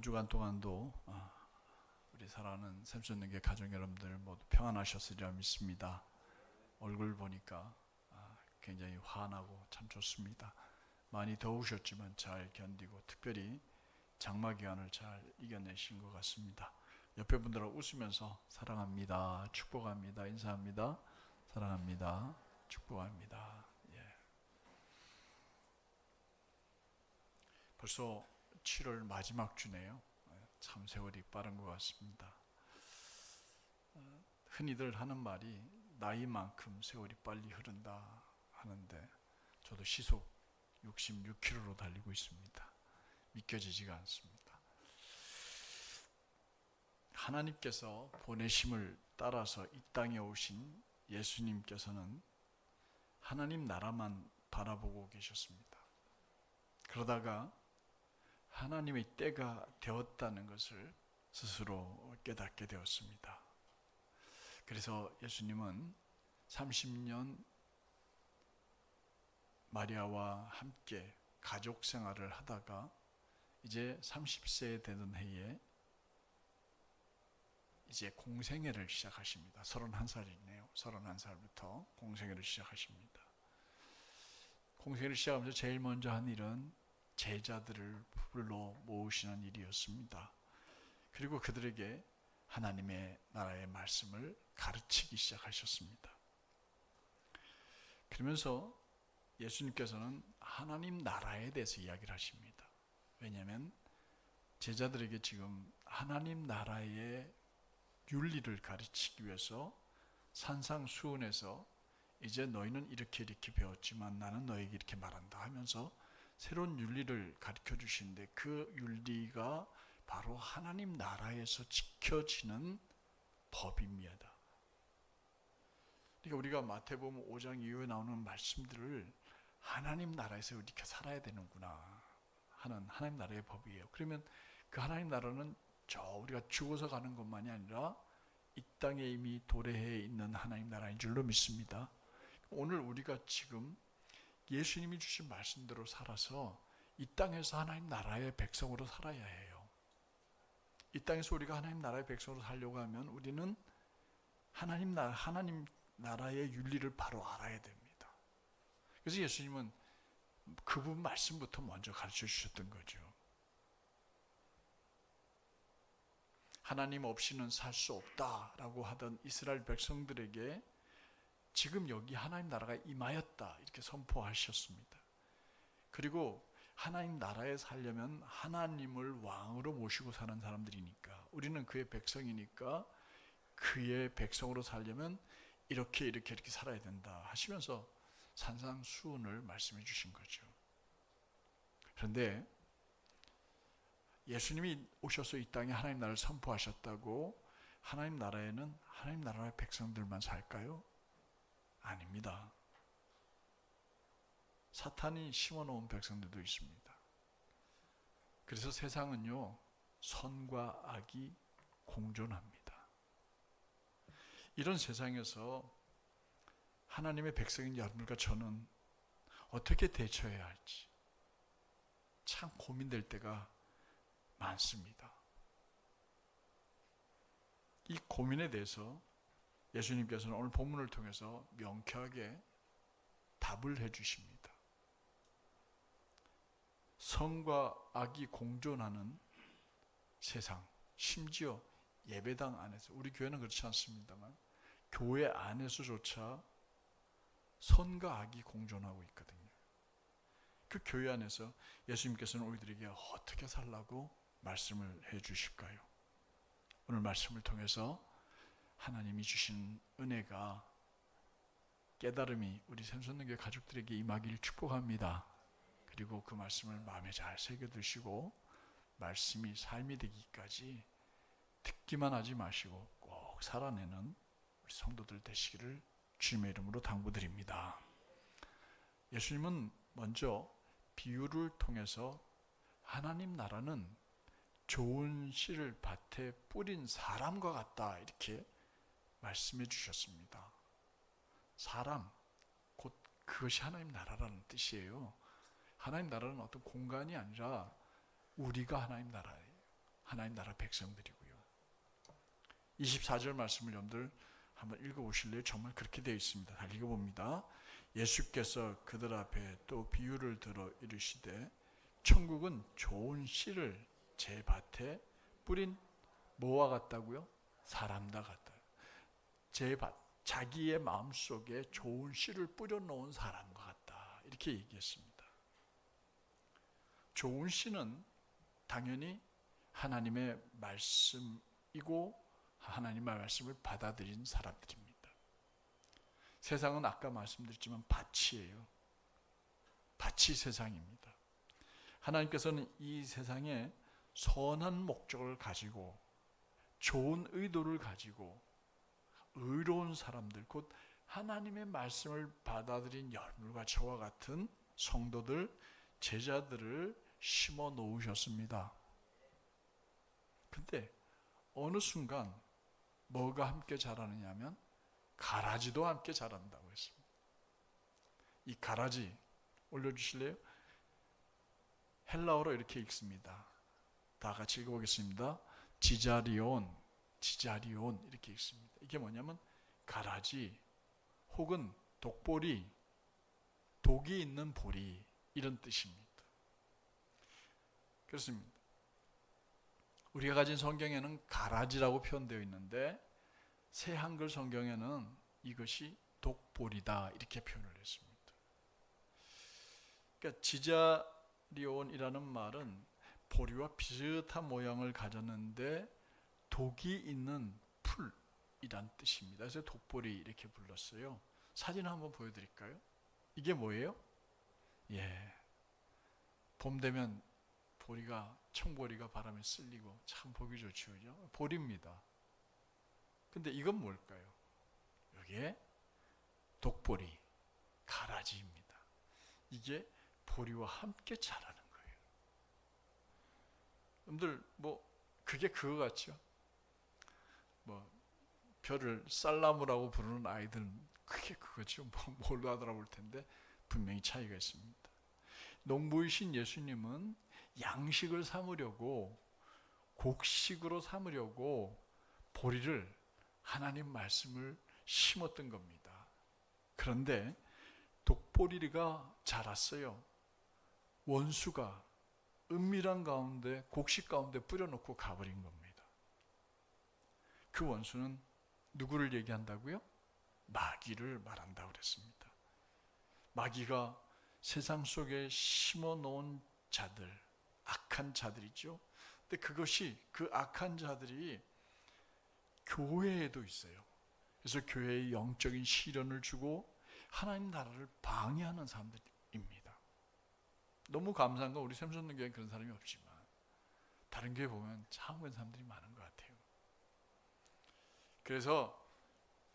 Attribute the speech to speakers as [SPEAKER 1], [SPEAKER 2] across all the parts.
[SPEAKER 1] 한 주간 동안도 우리 사랑하는 샘솟는교회 가족 여러분들 모두 평안하셨으리라 믿습니다. 얼굴 보니까 굉장히 환하고 참 좋습니다. 많이 더우셨지만 잘 견디고 특별히 장마 기간을 잘 이겨내신 것 같습니다. 옆에 분들하고 웃으면서 사랑합니다, 축복합니다, 인사합니다, 사랑합니다, 축복합니다. 벌써 7월 마지막 주네요. 참 세월이 빠른 것 같습니다. 흔히들 하는 말이 나이만큼 세월이 빨리 흐른다 하는데 저도 시속 66km로 달리고 있습니다. 믿겨지지가 않습니다. 하나님께서 보내심을 따라서 이 땅에 오신 예수님께서는 하나님 나라만 바라보고 계셨습니다. 그러다가 하나님의 때가 되었다는 것을 스스로 깨닫게 되었습니다. 그래서 예수님은 30년 마리아와 함께 가족 생활을 하다가 이제 30세 되던 해에 이제 공생애를 시작하십니다. 31살이네요. 31살부터 공생애를 시작하십니다. 공생애를 시작하면서 제일 먼저 한 일은 제자들을 불러 모으시는 일이었습니다. 그리고 그들에게 하나님의 나라의 말씀을 가르치기 시작하셨습니다. 그러면서 예수님께서는 하나님 나라에 대해서 이야기를 하십니다. 왜냐하면 제자들에게 지금 하나님 나라의 윤리를 가르치기 위해서 산상수훈에서 이제 너희는 이렇게 배웠지만 나는 너에게 이렇게 말한다 하면서 새로운 윤리를 가르쳐 주시는데 그 윤리가 바로 하나님 나라에서 지켜지는 법입니다. 그러니까 우리가 마태복음 5장 이후에 나오는 말씀들을 하나님 나라에서 이렇게 살아야 되는구나 하는 하나님 나라의 법이에요. 그러면 그 하나님 나라는 우리가 죽어서 가는 것만이 아니라 이 땅에 이미 도래해 있는 하나님 나라인 줄로 믿습니다. 오늘 우리가 지금 예수님이 주신 말씀대로 살아서 이 땅에서 하나님 나라의 백성으로 살아야 해요. 이 땅에서 우리가 하나님 나라의 백성으로 살려고 하면 우리는 하나님 나라의 윤리를 바로 알아야 됩니다. 그래서 예수님은 그 부분 말씀부터 먼저 가르쳐 주셨던 거죠. 하나님 없이는 살 수 없다라고 하던 이스라엘 백성들에게 지금 여기 하나님 나라가 임하였다 이렇게 선포하셨습니다. 그리고 하나님 나라에 살려면 하나님을 왕으로 모시고 사는 사람들이니까 우리는 그의 백성이니까 그의 백성으로 살려면 이렇게 살아야 된다 하시면서 산상수훈을 말씀해 주신 거죠. 그런데 예수님이 오셔서 이 땅에 하나님 나라를 선포하셨다고 하나님 나라에는 하나님 나라의 백성들만 살까요? 아닙니다. 사탄이 심어놓은 백성들도 있습니다. 그래서 세상은요, 선과 악이 공존합니다. 이런 세상에서 하나님의 백성인 여러분과 저는 어떻게 대처해야 할지 참 고민될 때가 많습니다. 이 고민에 대해서 예수님께서는 오늘 본문을 통해서 명쾌하게 답을 해주십니다. 선과 악이 공존하는 세상, 심지어 예배당 안에서, 우리 교회는 그렇지 않습니다만 교회 안에서조차 선과 악이 공존하고 있거든요. 그 교회 안에서 예수님께서는 우리들에게 어떻게 살라고 말씀을 해주실까요? 오늘 말씀을 통해서 하나님이 주신 은혜가 깨달음이 우리 샘솟는교회 가족들에게 임하기를 축복합니다. 그리고 그 말씀을 마음에 잘 새겨두시고 말씀이 삶이 되기까지 듣기만 하지 마시고 꼭 살아내는 우리 성도들 되시기를 주님의 이름으로 당부드립니다. 예수님은 먼저 비유를 통해서 하나님 나라는 좋은 씨를 밭에 뿌린 사람과 같다 이렇게 말씀해 주셨습니다. 사람, 곧 그것이 하나님 나라라는 뜻이에요. 하나님 나라는 어떤 공간이 아니라 우리가 하나님 나라예요. 하나님 나라 백성들이고요. 24절 말씀을 여러분들 한번 읽어보실래요? 정말 그렇게 되어 있습니다. 잘 읽어봅니다. 예수께서 그들 앞에 또 비유를 들어 이르시되 천국은 좋은 씨를 제 밭에 뿌린 뭐와 같다고요? 사람과 같다. 제 밭, 자기의 마음속에 좋은 씨를 뿌려놓은 사람과 같다. 이렇게 얘기했습니다. 좋은 씨는 당연히 하나님의 말씀이고 하나님의 말씀을 받아들인 사람들입니다. 세상은 아까 말씀드렸지만 밭이에요. 밭이 세상입니다. 하나님께서는 이 세상에 선한 목적을 가지고 좋은 의도를 가지고 의로운 사람들, 곧 하나님의 말씀을 받아들인 여러분과 저와 같은 성도들, 제자들을 심어 놓으셨습니다. 근데 어느 순간 뭐가 함께 자라느냐 하면 가라지도 함께 자란다고 했습니다. 이 가라지 올려주실래요? 헬라어로 이렇게 읽습니다. 다 같이 읽어보겠습니다. 지자리온 이렇게 읽습니다. 이게 뭐냐면 가라지 혹은 독보리, 독이 있는 보리 이런 뜻입니다. 그렇습니다. 우리가 가진 성경에는 가라지라고 표현되어 있는데 새 한글 성경에는 이것이 독보리다 이렇게 표현을 했습니다. 그러니까 지자리온이라는 말은 보리와 비슷한 모양을 가졌는데 독이 있는 풀이란 뜻입니다. 그래서 독보리 이렇게 불렀어요. 사진 한번 보여드릴까요? 이게 뭐예요? 봄 되면 청보리가 바람에 쓸리고 참 보기 좋죠. 보리입니다. 근데 이건 뭘까요? 이게 독보리, 가라지입니다. 이게 보리와 함께 자라는 거예요. 여러분들 그게 그거 같죠? 별을 쌀나무라고 부르는 아이들은 그게 그거죠. 뭘로 알아볼 텐데 분명히 차이가 있습니다. 농부이신 예수님은 양식을 삼으려고 곡식으로 삼으려고 보리를 하나님 말씀을 심었던 겁니다. 그런데 독보리가 자랐어요. 원수가 은밀한 가운데 곡식 가운데 뿌려놓고 가버린 겁니다. 그 원수는 누구를 얘기한다고요? 마귀를 말한다고 그랬습니다. 마귀가 세상 속에 심어놓은 자들, 악한 자들이죠. 근데 그 악한 자들이 교회에도 있어요. 그래서 교회에 영적인 시련을 주고 하나님 나라를 방해하는 사람들입니다. 너무 감사한 건 우리 샘선교회는 그런 사람이 없지만 다른 교회 보면 참 그런 사람들이 많은 것 같아요. 그래서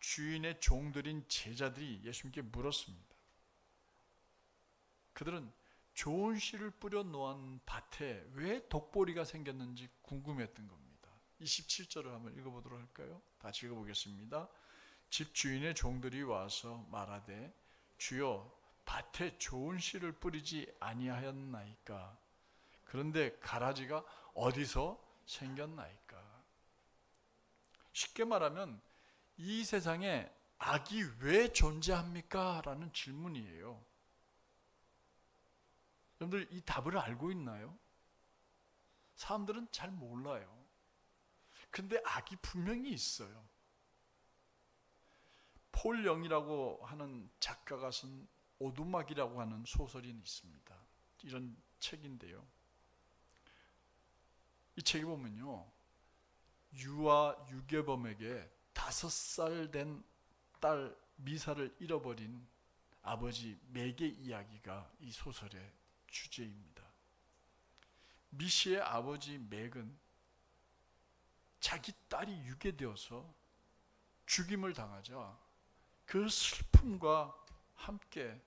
[SPEAKER 1] 주인의 종들인 제자들이 예수님께 물었습니다. 그들은 좋은 씨를 뿌려 놓은 밭에 왜 독보리가 생겼는지 궁금했던 겁니다. 27절을 한번 읽어보도록 할까요? 다시 읽어보겠습니다. 집 주인의 종들이 와서 말하되 주여 밭에 좋은 씨를 뿌리지 아니하였나이까? 그런데 가라지가 어디서 생겼나이까? 쉽게 말하면 이 세상에 악이 왜 존재합니까? 라는 질문이에요. 여러분들 이 답을 알고 있나요? 사람들은 잘 몰라요. 근데 악이 분명히 있어요. 폴 영이라고 하는 작가가 쓴 오두막이라고 하는 소설이 있습니다. 이런 책인데요. 이 책에 보면요, 유아 유괴범에게 5살 된 딸 미사를 잃어버린 아버지 맥의 이야기가 이 소설의 주제입니다. 미시의 아버지 맥은 자기 딸이 유괴되어서 죽임을 당하자 그 슬픔과 함께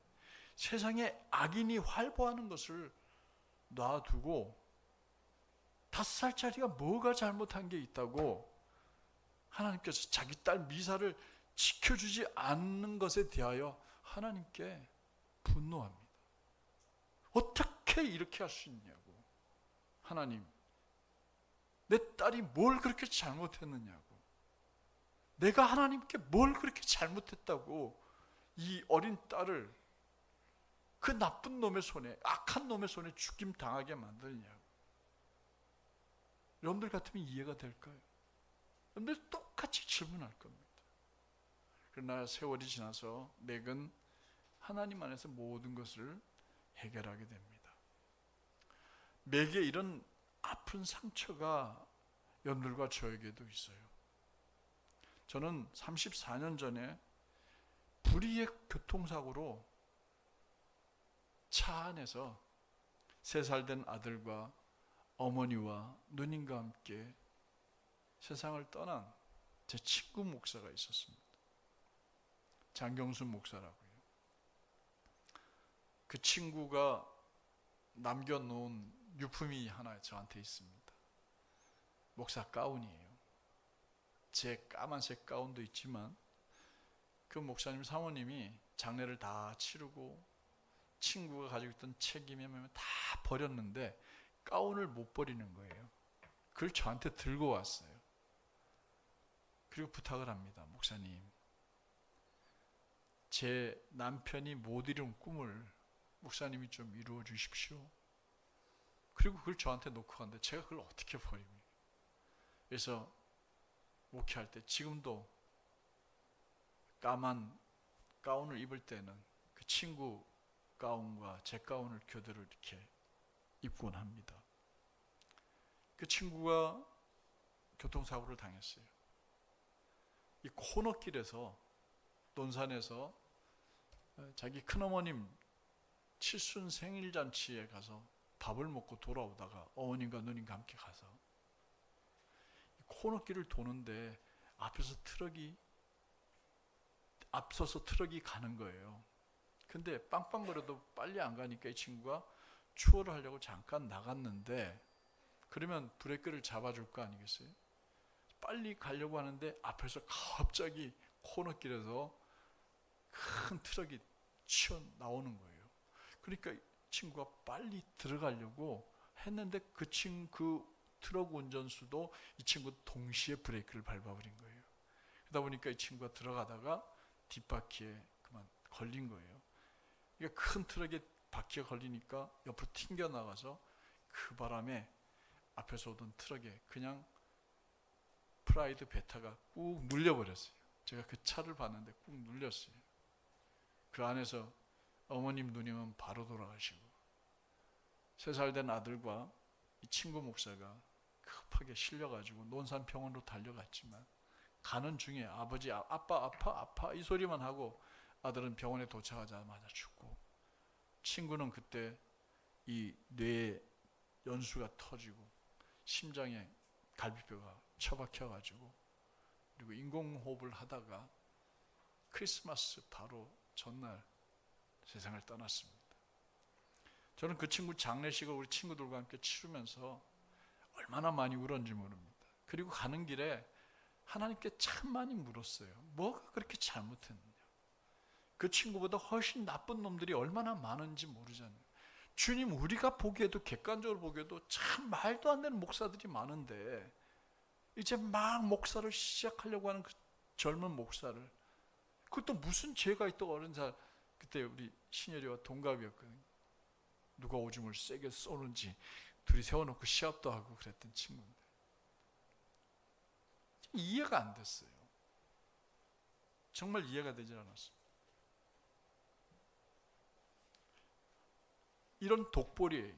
[SPEAKER 1] 세상에 악인이 활보하는 것을 놔두고 5살짜리가 뭐가 잘못한 게 있다고 하나님께서 자기 딸 미사를 지켜주지 않는 것에 대하여 하나님께 분노합니다. 어떻게 이렇게 할 수 있냐고. 하나님, 내 딸이 뭘 그렇게 잘못했느냐고, 내가 하나님께 뭘 그렇게 잘못했다고 이 어린 딸을 그 나쁜 놈의 손에, 악한 놈의 손에 죽임 당하게 만드냐고. 여러분들 같으면 이해가 될까요? 여러분들 똑같이 질문할 겁니다. 그러나 세월이 지나서 맥은 하나님 안에서 모든 것을 해결하게 됩니다. 맥의 이런 아픈 상처가 여러분들과 저에게도 있어요. 저는 34년 전에 불의의 교통사고로 차 안에서 3살 된 아들과 어머니와 누님과 함께 세상을 떠난 제 친구 목사가 있었습니다. 장경순 목사라고요. 그 친구가 남겨놓은 유품이 하나 저한테 있습니다. 목사 가운이에요. 제 까만색 가운도 있지만 그 목사님 사모님이 장례를 다 치르고 친구가 가지고 있던 책임에 다 버렸는데 가운을 못 버리는 거예요. 그걸 저한테 들고 왔어요. 그리고 부탁을 합니다. 목사님, 제 남편이 못 이룬 꿈을 목사님이 좀 이루어 주십시오. 그리고 그걸 저한테 놓고 갔는데 제가 그걸 어떻게 버립니까? 그래서 목회할 때 지금도 까만 가운을 입을 때는 그 친구 가운과 제 가운을 교대로 이렇게 입곤 합니다. 그 친구가 교통사고를 당했어요. 이 코너길에서 논산에서 자기 큰어머님 칠순 생일잔치에 가서 밥을 먹고 돌아오다가 어머님과 누님과 함께 가서 코너길을 도는데 앞서서 트럭이 가는 거예요. 근데 빵빵거려도 빨리 안 가니까 이 친구가 추월을 하려고 잠깐 나갔는데, 그러면 브레이크를 잡아줄 거 아니겠어요? 빨리 가려고 하는데 앞에서 갑자기 코너길에서 큰 트럭이 튀어나오는 거예요. 그러니까 이 친구가 빨리 들어가려고 했는데 그 트럭 운전수도 이 친구 동시에 브레이크를 밟아버린 거예요. 그러다 보니까 이 친구가 들어가다가 뒷바퀴에 그만 걸린 거예요. 그러니까 큰 트럭에 바퀴가 걸리니까 옆으로 튕겨나가서 그 바람에 앞에서 오던 트럭에 그냥 프라이드 베타가 꾹 눌려버렸어요. 제가 그 차를 봤는데 꾹 눌렸어요. 그 안에서 어머님 누님은 바로 돌아가시고 3살 된 아들과 이 친구 목사가 급하게 실려가지고 논산병원으로 달려갔지만 가는 중에 아버지 아빠 아파 이 소리만 하고 아들은 병원에 도착하자마자 죽고, 친구는 그때 이 뇌에 연수가 터지고 심장에 갈비뼈가 처박혀가지고, 그리고 인공호흡을 하다가 크리스마스 바로 전날 세상을 떠났습니다. 저는 그 친구 장례식을 우리 친구들과 함께 치르면서 얼마나 많이 울었는지 모릅니다. 그리고 가는 길에 하나님께 참 많이 물었어요. 뭐가 그렇게 잘못했느냐. 그 친구보다 훨씬 나쁜 놈들이 얼마나 많은지 모르잖아요. 주님, 우리가 보기에도, 객관적으로 보기에도 참 말도 안 되는 목사들이 많은데 이제 막 목사를 시작하려고 하는 그 젊은 목사를, 그것도 무슨 죄가 있다고 어른 살, 그때 우리 신열이와 동갑이었거든요. 누가 오줌을 세게 쏘는지 둘이 세워놓고 시합도 하고 그랬던 친구인데 이해가 안 됐어요. 정말 이해가 되질 않았어요. 이런 독보리,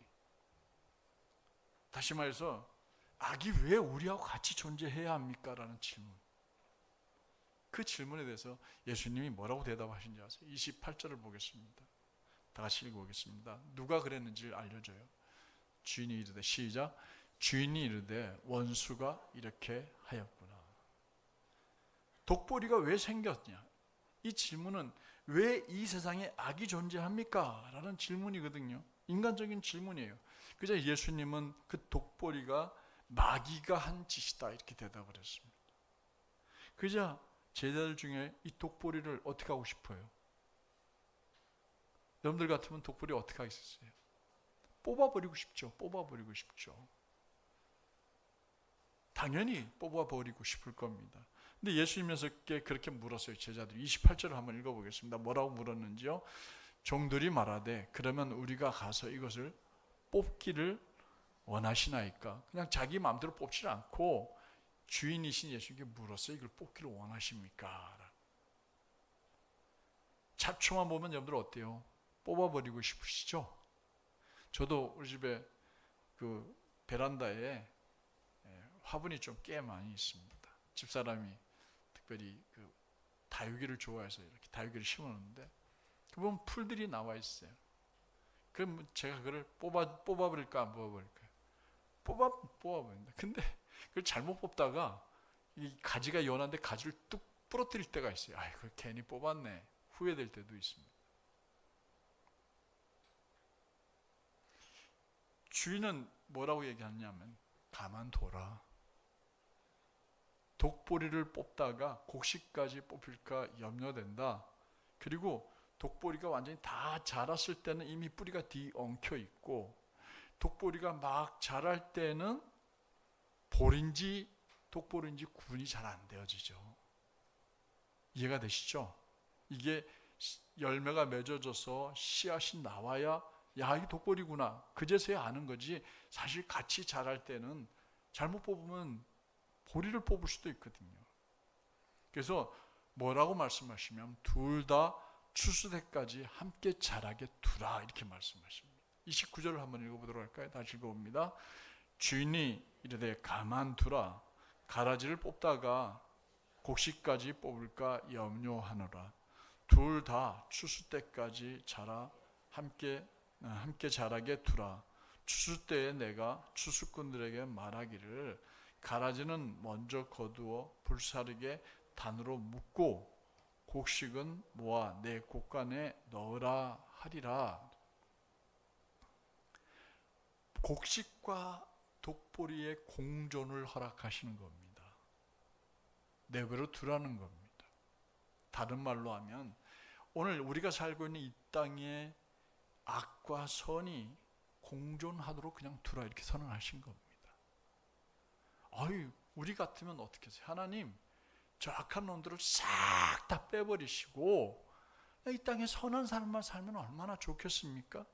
[SPEAKER 1] 다시 말해서 악이 왜 우리하고 같이 존재해야 합니까? 라는 질문. 그 질문에 대해서 예수님이 뭐라고 대답하신지 아세요? 28절을 보겠습니다. 다 같이 읽어보겠습니다. 누가 그랬는지를 알려줘요. 주인이 이르되, 시작. 주인이 이르되 원수가 이렇게 하였구나. 독보리가 왜 생겼냐? 이 질문은 왜 이 세상에 악이 존재합니까? 라는 질문이거든요. 인간적인 질문이에요. 그저 예수님은 그 독보리가 마귀가 한 짓이다 이렇게 대답을 했습니다. 그저 제자들 중에 이 독보리를 어떻게 하고 싶어요? 여러분들 같으면 독보리 어떻게 하겠어요? 뽑아버리고 싶죠. 뽑아버리고 싶죠. 당연히 뽑아버리고 싶을 겁니다. 근데 예수님께 그렇게 물었어요. 제자들이 28절을 한번 읽어보겠습니다. 뭐라고 물었는지요? 종들이 말하되 그러면 우리가 가서 이것을 뽑기를 원하시나이까? 그냥 자기 마음대로 뽑지 않고 주인이신 예수님께 물었어요. 이걸 뽑기를 원하십니까? 잡초만 보면 여러분들 어때요? 뽑아버리고 싶으시죠? 저도 우리 집에 그 베란다에 화분이 좀 꽤 많이 있습니다. 집사람이 특별히 그 다육이를 좋아해서 이렇게 다육이를 심어놓는데 그 보면 풀들이 나와 있어요. 그럼 제가 그걸 뽑아버릴까 안 뽑아버릴까요? 뽑아버린다. 근데 그걸 잘못 뽑다가 이 가지가 연한데 가지를 뚝 부러뜨릴 때가 있어요. 아, 그걸 괜히 뽑았네. 후회될 때도 있습니다. 주인은 뭐라고 얘기하냐면 가만둬라. 독보리를 뽑다가 곡식까지 뽑힐까 염려된다. 그리고 독보리가 완전히 다 자랐을 때는 이미 뿌리가 뒤엉켜 있고 독보리가 막 자랄 때는 볼인지 독보리인지 구분이 잘 안 되어지죠. 이해가 되시죠? 이게 열매가 맺어져서 씨앗이 나와야 야, 이 독보리구나. 그제서야 아는 거지. 사실 같이 자랄 때는 잘못 뽑으면 보리를 뽑을 수도 있거든요. 그래서 뭐라고 말씀하시면 둘 다 추수 때까지 함께 자라게 두라 이렇게 말씀하십니다. 29절을 한번 읽어보도록 할까요? 다시 읽어봅니다. 주인이 이르되 가만두라. 가라지를 뽑다가 곡식까지 뽑을까 염려하노라. 둘 다 추수 때까지 자라 함께 자라게 두라. 추수 때에 내가 추수꾼들에게 말하기를 가라지는 먼저 거두어 불사르게 단으로 묶고 곡식은 모아 내 곡간에 넣으라 하리라. 곡식과 독보리의 공존을 허락하시는 겁니다. 내버려 두라는 겁니다. 다른 말로 하면 오늘 우리가 살고 있는 이 땅에 악과 선이 공존하도록 그냥 두라 이렇게 선언하신 겁니다. 우리 같으면 어떻게 하세요? 하나님, 저 악한 놈들을 싹 다 빼버리시고 이 땅에 선한 삶만 살면 얼마나 좋겠습니까?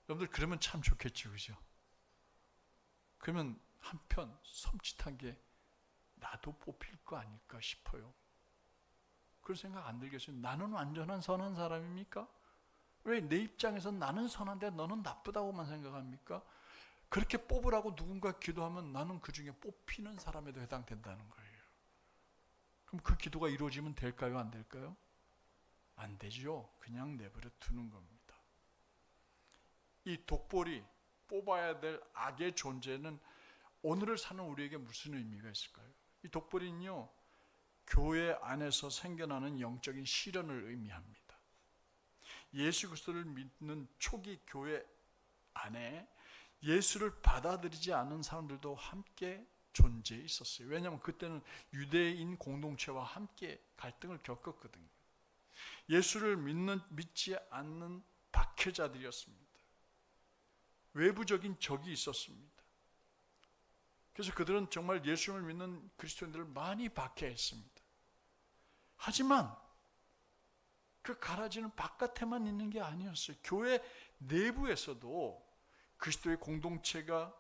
[SPEAKER 1] 여러분들 그러면 참 좋겠죠, 그죠? 그러면 한편 섬찟한 게 나도 뽑힐 거 아닐까 싶어요. 그런 생각 안 들겠어요? 나는 완전한 선한 사람입니까? 왜 내 입장에서 나는 선한데 너는 나쁘다고만 생각합니까? 그렇게 뽑으라고 누군가 기도하면 나는 그 중에 뽑히는 사람에도 해당된다는 거예요. 그럼 그 기도가 이루어지면 될까요? 안 될까요? 안 되죠. 그냥 내버려 두는 겁니다. 이 독보리, 뽑아야 될 악의 존재는 오늘을 사는 우리에게 무슨 의미가 있을까요? 이 독보리는요, 교회 안에서 생겨나는 영적인 시련을 의미합니다. 예수 그리스도를 믿는 초기 교회 안에 예수를 받아들이지 않은 사람들도 함께 존재해 있었어요. 왜냐하면 그때는 유대인 공동체와 함께 갈등을 겪었거든요. 예수를 믿지 않는 박해자들이었습니다. 외부적인 적이 있었습니다. 그래서 그들은 정말 예수를 믿는 그리스도인들을 많이 박해했습니다. 하지만 그 가라지는 바깥에만 있는 게 아니었어요. 교회 내부에서도 그리스도의 공동체가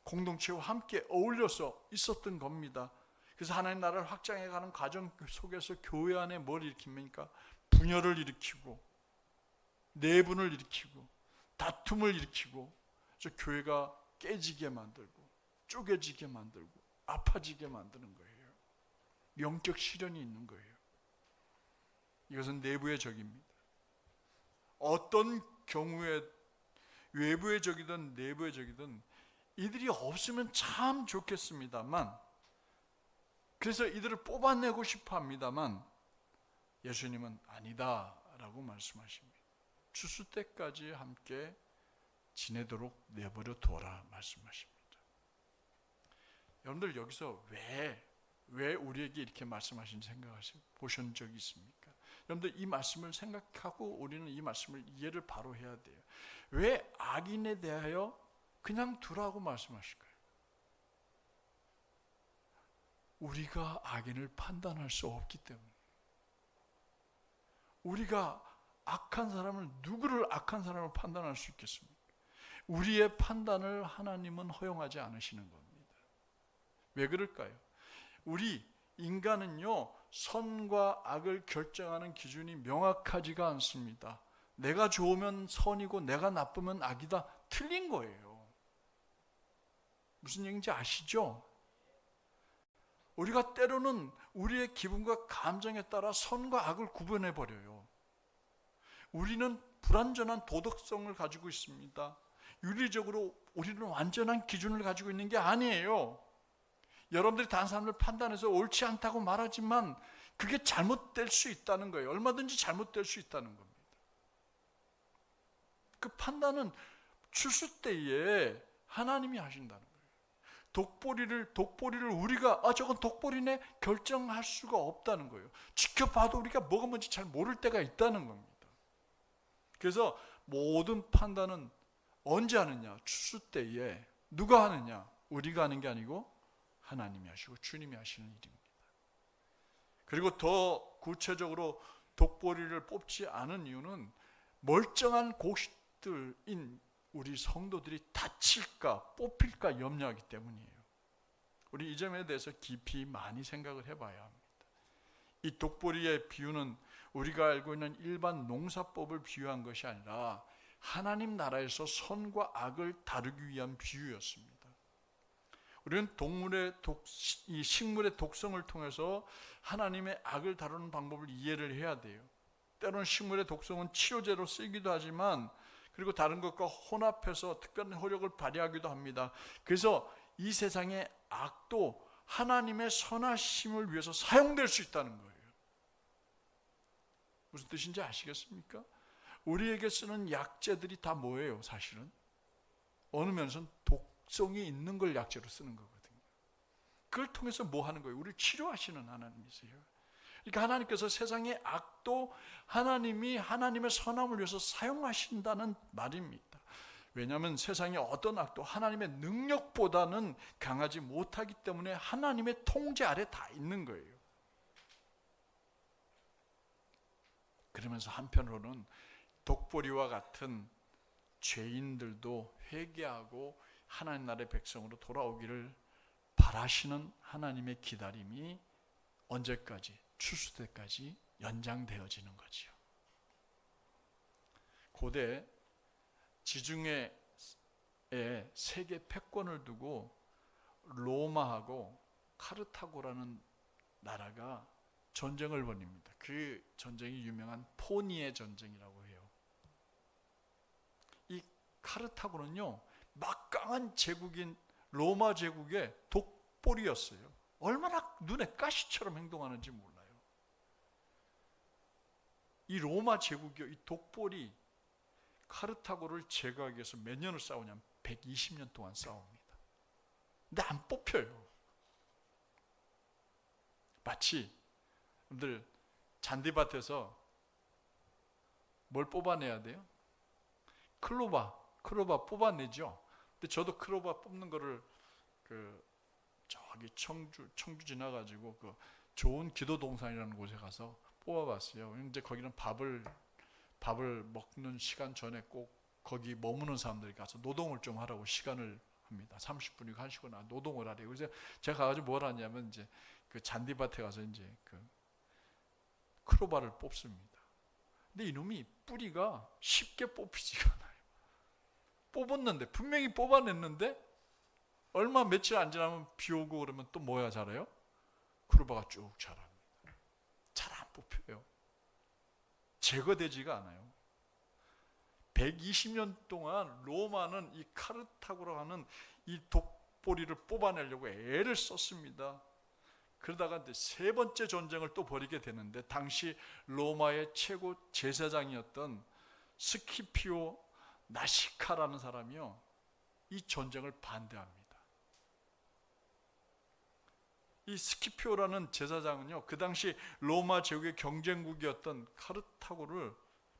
[SPEAKER 1] 공동체와 함께 어울려서 있었던 겁니다. 그래서 하나님 나라를 확장해가는 과정 속에서 교회 안에 뭘 일으킵니까? 분열을 일으키고 내분을 일으키고 다툼을 일으키고 그래서 교회가 깨지게 만들고 쪼개지게 만들고 아파지게 만드는 거예요. 영적 시련이 있는 거예요. 이것은 내부의 적입니다. 어떤 경우에 외부의 적이든 내부의 적이든 이들이 없으면 참 좋겠습니다만, 그래서 이들을 뽑아내고 싶어 합니다만 예수님은 아니다라고 말씀하십니다. 추수 때까지 함께 지내도록 내버려 둬라 말씀하십니다. 여러분들 여기서 왜 우리에게 이렇게 말씀하신 보신 적이 있습니까? 여러분들 이 말씀을 생각하고 우리는 이 말씀을 이해를 바로 해야 돼요. 왜 악인에 대하여 그냥 두라고 말씀하실까요? 우리가 악인을 판단할 수 없기 때문에. 우리가 악한 사람을, 누구를 악한 사람을 판단할 수 있겠습니까? 우리의 판단을 하나님은 허용하지 않으시는 겁니다. 왜 그럴까요? 우리 인간은요, 선과 악을 결정하는 기준이 명확하지가 않습니다. 내가 좋으면 선이고 내가 나쁘면 악이다. 틀린 거예요. 무슨 얘기인지 아시죠? 우리가 때로는 우리의 기분과 감정에 따라 선과 악을 구분해 버려요. 우리는 불완전한 도덕성을 가지고 있습니다. 윤리적으로 우리는 완전한 기준을 가지고 있는 게 아니에요. 여러분들이 다른 사람을 판단해서 옳지 않다고 말하지만 그게 잘못될 수 있다는 거예요. 얼마든지 잘못될 수 있다는 겁니다. 그 판단은 출수 때에 하나님이 하신다는 거예요. 독보리를 우리가 저건 독보리네 결정할 수가 없다는 거예요. 지켜봐도 우리가 뭐가 뭔지 잘 모를 때가 있다는 겁니다. 그래서 모든 판단은 언제 하느냐? 출수 때에. 누가 하느냐? 우리가 하는 게 아니고 하나님이 하시고 주님이 하시는 일입니다. 그리고 더 구체적으로 독보리를 뽑지 않은 이유는 멀쩡한 고식들인 우리 성도들이 다칠까 뽑힐까 염려하기 때문이에요. 우리 이 점에 대해서 깊이 많이 생각을 해봐야 합니다. 이 독보리의 비유는 우리가 알고 있는 일반 농사법을 비유한 것이 아니라 하나님 나라에서 선과 악을 다루기 위한 비유였습니다. 우리는 이 식물의 독성을 통해서 하나님의 악을 다루는 방법을 이해를 해야 돼요. 때로는 식물의 독성은 치료제로 쓰이기도 하지만, 그리고 다른 것과 혼합해서 특별한 효력을 발휘하기도 합니다. 그래서 이 세상의 악도 하나님의 선하심을 위해서 사용될 수 있다는 거예요. 무슨 뜻인지 아시겠습니까? 우리에게 쓰는 약재들이 다 뭐예요? 사실은 어느 면에서는 독성이 있는 걸 약재로 쓰는 거거든요. 그걸 통해서 뭐 하는 거예요? 우리를 치료하시는 하나님이세요. 그러니까 하나님께서 세상의 악도 하나님이 하나님의 선함을 위해서 사용하신다는 말입니다. 왜냐하면 세상의 어떤 악도 하나님의 능력보다는 강하지 못하기 때문에 하나님의 통제 아래 다 있는 거예요. 그러면서 한편으로는 독보리와 같은 죄인들도 회개하고 하나님 나라의 백성으로 돌아오기를 바라시는 하나님의 기다림이 언제까지? 출수 때까지 연장되어지는 거지요. 고대 지중해에 세계 패권을 두고 로마하고 카르타고라는 나라가 전쟁을 벌입니다. 그 전쟁이 유명한 포니의 전쟁이라고 해요. 이 카르타고는요, 막강한 제국인 로마 제국의 독보리였어요. 얼마나 눈에 가시처럼 행동하는지 몰라요. 이 로마 제국이요, 이 독보리 카르타고를 제거하기 위해서 몇 년을 싸우냐면 120년 동안 싸웁니다. 근데 안 뽑혀요. 마치 여러분들 잔디밭에서 뭘 뽑아내야 돼요? 클로바 뽑아내죠. 근데 저도 클로바 뽑는 거를 저기 청주 지나가지고 그 좋은 기도동산이라는 곳에 가서 뽑아봤어요. 이제 거기는 밥을 먹는 시간 전에 꼭 거기 머무는 사람들이 가서 노동을 좀 하라고 시간을 합니다. 30분이고 1시간 노동을 하래요. 그래서 제가 가가지고 뭘 하냐면 이제 그 잔디밭에 가서 이제 그 크로바를 뽑습니다. 근데 이놈이 뿌리가 쉽게 뽑히지가 않아요. 뽑았는데, 분명히 뽑아냈는데 얼마 며칠 안 지나면 비 오고 그러면 또 뭐야 자라요? 크로바가 쭉 자랍니다. 잘 안 뽑혀요. 제거되지가 않아요. 120년 동안 로마는 이 카르타고라고 하는 이 독보리를 뽑아내려고 애를 썼습니다. 그러다가 이제 세 번째 전쟁을 또 벌이게 되는데, 당시 로마의 최고 제사장이었던 스키피오 나시카라는 사람이요, 이 전쟁을 반대합니다. 이 스키피오라는 제사장은요, 그 당시 로마 제국의 경쟁국이었던 카르타고를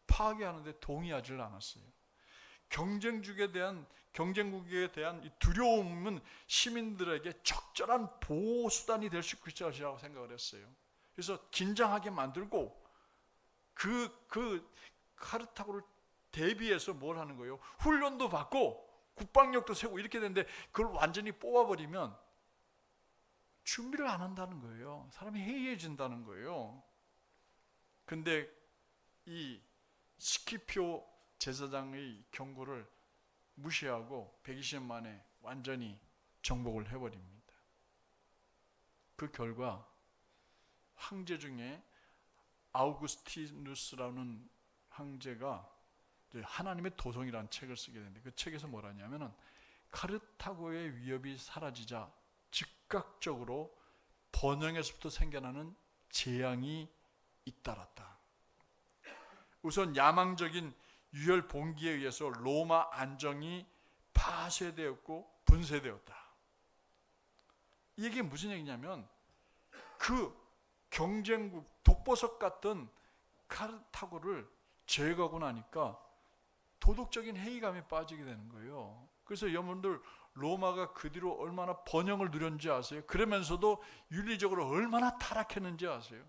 [SPEAKER 1] 파괴하는데 동의하지 않았어요. 경쟁국에 대한 이 두려움은 시민들에게 적절한 보호 수단이 될 수 있을 것이라고 생각을 했어요. 그래서 긴장하게 만들고 그 카르타고를 대비해서 뭘 하는 거예요? 훈련도 받고 국방력도 세우고 이렇게 되는데 그걸 완전히 뽑아버리면 준비를 안 한다는 거예요. 사람이 해이해진다는 거예요. 근데 이 스키표 제사장의 경고를 무시하고 120년 만에 완전히 정복을 해버립니다. 그 결과 황제 중에 아우구스티누스라는 황제가 하나님의 도성이라는 책을 쓰게 되는데 그 책에서 뭐라냐면은 카르타고의 위협이 사라지자 즉각적으로 번영에서부터 생겨나는 재앙이 잇따랐다. 우선 야망적인 유혈 봉기에 의해서 로마 안정이 파쇄되었고 분쇄되었다. 이게 무슨 얘기냐면 그 경쟁국 독보석 같던 카르타고를 제거하고 나니까 도덕적인 회의감에 빠지게 되는 거예요. 그래서 여러분들 로마가 그 뒤로 얼마나 번영을 누렸는지 아세요? 그러면서도 윤리적으로 얼마나 타락했는지 아세요?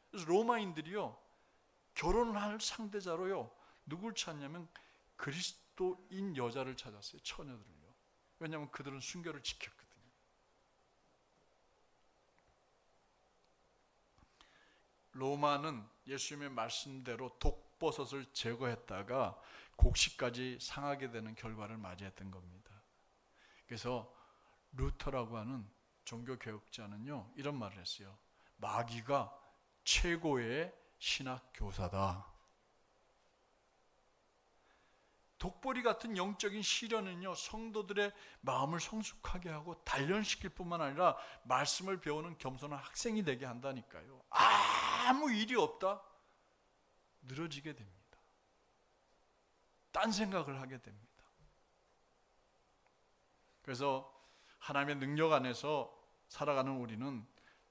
[SPEAKER 1] 그래서 로마인들이요 결혼을 할 상대자로요 누굴 찾냐면 그리스도인 여자를 찾았어요. 처녀들을요. 왜냐하면 그들은 순결을 지켰거든요. 로마는 예수님의 말씀대로 독버섯을 제거했다가 곡식까지 상하게 되는 결과를 맞이했던 겁니다. 그래서 루터라고 하는 종교개혁자는요 이런 말을 했어요. 마귀가 최고의 신학 교사다. 독보리 같은 영적인 시련은요 성도들의 마음을 성숙하게 하고 단련시킬 뿐만 아니라 말씀을 배우는 겸손한 학생이 되게 한다니까요. 아무 일이 없다 늘어지게 됩니다. 딴 생각을 하게 됩니다. 그래서 하나님의 능력 안에서 살아가는 우리는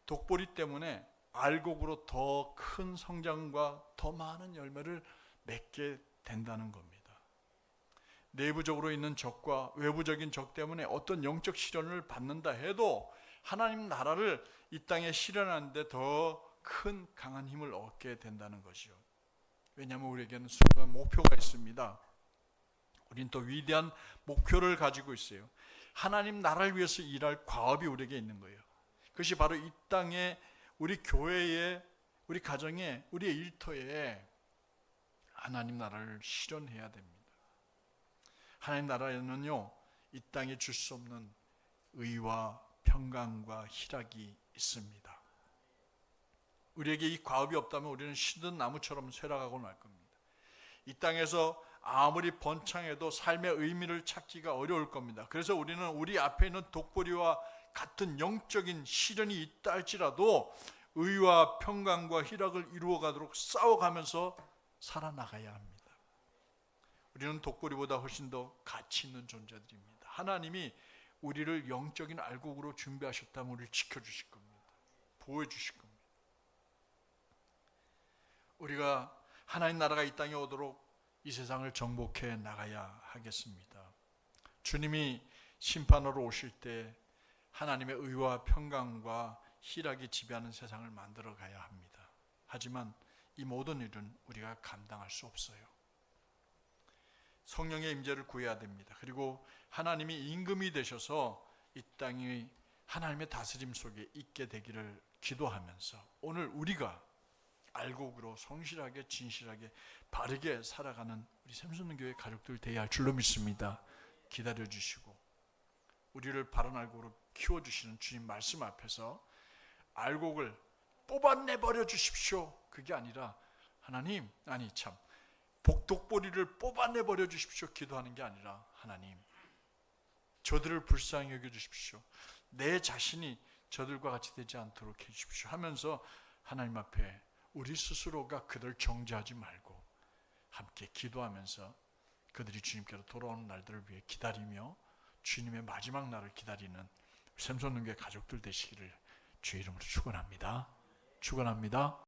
[SPEAKER 1] 독보리 때문에 알곡으로 더 큰 성장과 더 많은 열매를 맺게 된다는 겁니다. 내부적으로 있는 적과 외부적인 적 때문에 어떤 영적 시련을 받는다 해도 하나님 나라를 이 땅에 실현하는데 더 큰 강한 힘을 얻게 된다는 것이요. 왜냐하면 우리에게는 순간 목표가 있습니다. 우린 또 위대한 목표를 가지고 있어요. 하나님 나라를 위해서 일할 과업이 우리에게 있는 거예요. 그것이 바로 이 땅에 우리 교회에 우리 가정에 우리의 일터에 하나님 나라를 실현해야 됩니다. 하나님 나라에는요 이 땅에 줄 수 없는 의와 평강과 희락이 있습니다. 우리에게 이 과업이 없다면 우리는 시든 나무처럼 쇠락하고 말 겁니다. 이 땅에서 아무리 번창해도 삶의 의미를 찾기가 어려울 겁니다. 그래서 우리는 우리 앞에 있는 독보리와 같은 영적인 시련이 있다 할지라도 의와 평강과 희락을 이루어가도록 싸워가면서 살아나가야 합니다. 우리는 독보리보다 훨씬 더 가치 있는 존재들입니다. 하나님이 우리를 영적인 알곡으로 준비하셨다면 우리를 지켜주실 겁니다. 보호해 주실 겁니다. 우리가 하나님 나라가 이 땅에 오도록 이 세상을 정복해 나가야 하겠습니다. 주님이 심판으로 오실 때 하나님의 의와 평강과 희락이 지배하는 세상을 만들어 가야 합니다. 하지만 이 모든 일은 우리가 감당할 수 없어요. 성령의 임재를 구해야 됩니다. 그리고 하나님이 임금이 되셔서 이 땅이 하나님의 다스림 속에 있게 되기를 기도하면서 오늘 우리가 알곡으로 성실하게 진실하게 바르게 살아가는 우리 샘솟는 교회 가족들 되어야 할 줄로 믿습니다. 기다려주시고 우리를 바른 알곡으로 키워주시는 주님 말씀 앞에서 알곡을 뽑아내버려 주십시오. 그게 아니라 하나님 독보리를 뽑아내버려 주십시오. 기도하는 게 아니라 하나님 저들을 불쌍히 여겨주십시오. 내 자신이 저들과 같이 되지 않도록 해주십시오 하면서 하나님 앞에 우리 스스로가 그들 정죄하지 말고 함께 기도하면서 그들이 주님께로 돌아오는 날들을 위해 기다리며 주님의 마지막 날을 기다리는 샘솟는 교회 가족들 되시기를 주의 이름으로 축원합니다. 축원합니다.